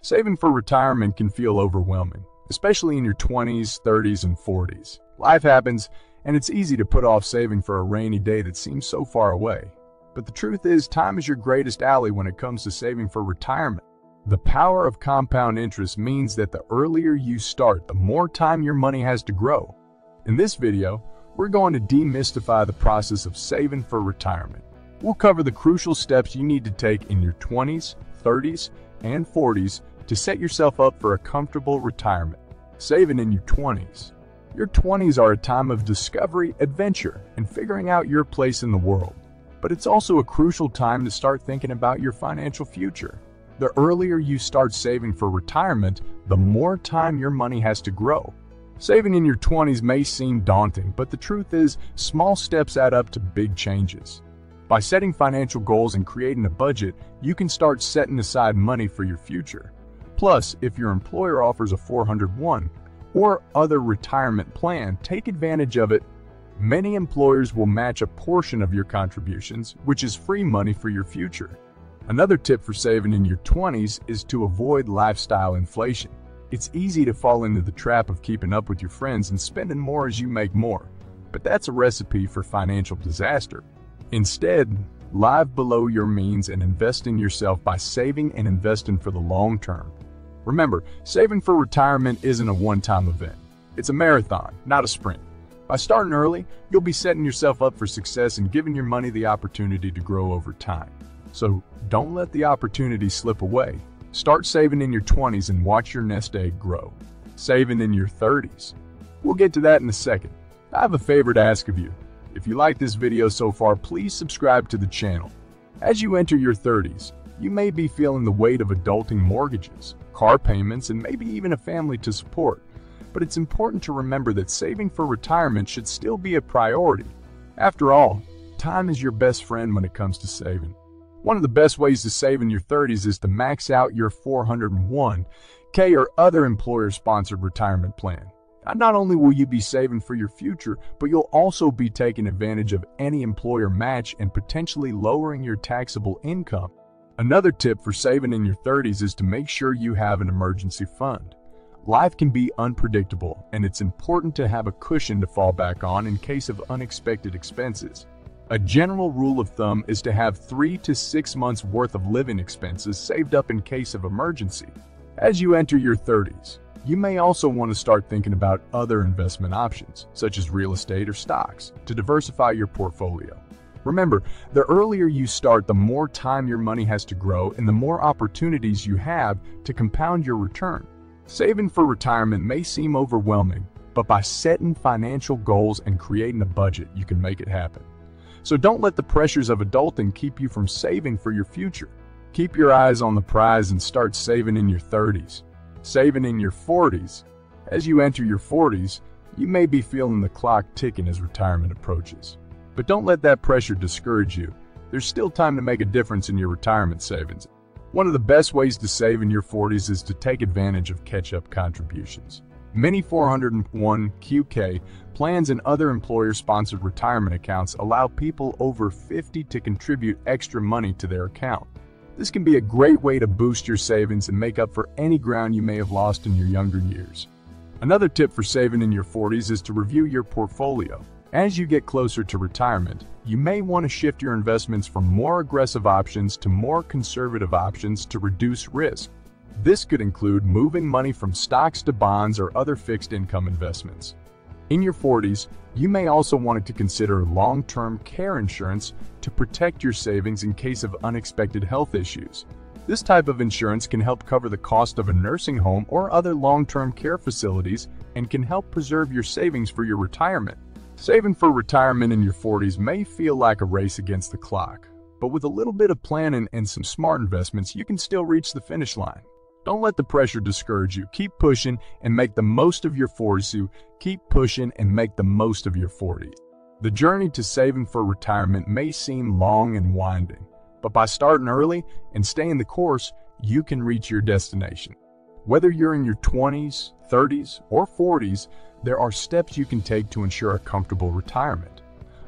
Saving for retirement can feel overwhelming, especially in your 20s, 30s, and 40s. Life happens, and it's easy to put off saving for a rainy day that seems so far away. But the truth is, time is your greatest ally when it comes to saving for retirement. The power of compound interest means that the earlier you start, the more time your money has to grow. In this video, we're going to demystify the process of saving for retirement. We'll cover the crucial steps you need to take in your 20s, 30s, and 40s to set yourself up for a comfortable retirement. Saving in your 20s. Your 20s are a time of discovery, adventure, and figuring out your place in the world. But it's also a crucial time to start thinking about your financial future. The earlier you start saving for retirement, the more time your money has to grow. Saving in your 20s may seem daunting, but the truth is, small steps add up to big changes. By setting financial goals and creating a budget, you can start setting aside money for your future. Plus, if your employer offers a 401 or other retirement plan, take advantage of it. Many employers will match a portion of your contributions, which is free money for your future. Another tip for saving in your 20s is to avoid lifestyle inflation. It's easy to fall into the trap of keeping up with your friends and spending more as you make more, but that's a recipe for financial disaster. Instead, live below your means and invest in yourself by saving and investing for the long term. Remember, saving for retirement isn't a one-time event. It's a marathon, not a sprint. By starting early, you'll be setting yourself up for success and giving your money the opportunity to grow over time. So don't let the opportunity slip away. Start saving in your 20s and watch your nest egg grow. Saving in your 30s. We'll get to that in a second. I have a favor to ask of you. If you like this video so far, please subscribe to the channel. As you enter your 30s, you may be feeling the weight of adulting mortgages, car payments, and maybe even a family to support. But it's important to remember that saving for retirement should still be a priority. After all, time is your best friend when it comes to saving. One of the best ways to save in your 30s is to max out your 401k or other employer-sponsored retirement plan. Not only will you be saving for your future, but you'll also be taking advantage of any employer match and potentially lowering your taxable income. Another tip for saving in your 30s is to make sure you have an emergency fund. Life can be unpredictable, and it's important to have a cushion to fall back on in case of unexpected expenses. A general rule of thumb is to have 3 to 6 months worth of living expenses saved up in case of emergency. As you enter your 30s, you may also want to start thinking about other investment options, such as real estate or stocks, to diversify your portfolio. Remember, the earlier you start, the more time your money has to grow and the more opportunities you have to compound your return. Saving for retirement may seem overwhelming, but by setting financial goals and creating a budget, you can make it happen. So don't let the pressures of adulting keep you from saving for your future. Keep your eyes on the prize and start saving in your 30s. Saving in your 40s. As you enter your 40s, you may be feeling the clock ticking as retirement approaches. But don't let that pressure discourage you. There's still time to make a difference in your retirement savings. One of the best ways to save in your 40s is to take advantage of catch-up contributions. Many 401k plans and other employer-sponsored retirement accounts allow people over 50 to contribute extra money to their account. This can be a great way to boost your savings and make up for any ground you may have lost in your younger years. Another tip for saving in your 40s is to review your portfolio. As you get closer to retirement, you may want to shift your investments from more aggressive options to more conservative options to reduce risk. This could include moving money from stocks to bonds or other fixed income investments. In your 40s, you may also want to consider long-term care insurance to protect your savings in case of unexpected health issues. This type of insurance can help cover the cost of a nursing home or other long-term care facilities and can help preserve your savings for your retirement. Saving for retirement in your 40s may feel like a race against the clock, but with a little bit of planning and some smart investments, you can still reach the finish line. Don't let the pressure discourage you. Keep pushing and make the most of your 40s. Keep pushing and make the most of your 40s. The journey to saving for retirement may seem long and winding, but by starting early and staying the course, you can reach your destination. Whether you're in your 20s, 30s, or 40s, there are steps you can take to ensure a comfortable retirement.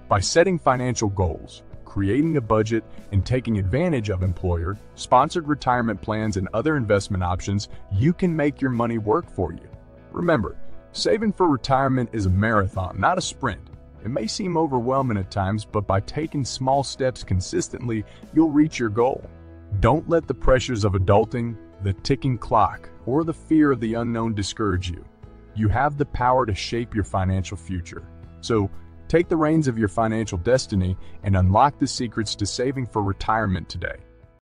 By setting financial goals, creating a budget and taking advantage of employer-sponsored retirement plans and other investment options, you can make your money work for you. Remember, saving for retirement is a marathon, not a sprint. It may seem overwhelming at times, but by taking small steps consistently, you'll reach your goal. Don't let the pressures of adulting, the ticking clock, or the fear of the unknown discourage you. You have the power to shape your financial future. So, take the reins of your financial destiny and unlock the secrets to saving for retirement today.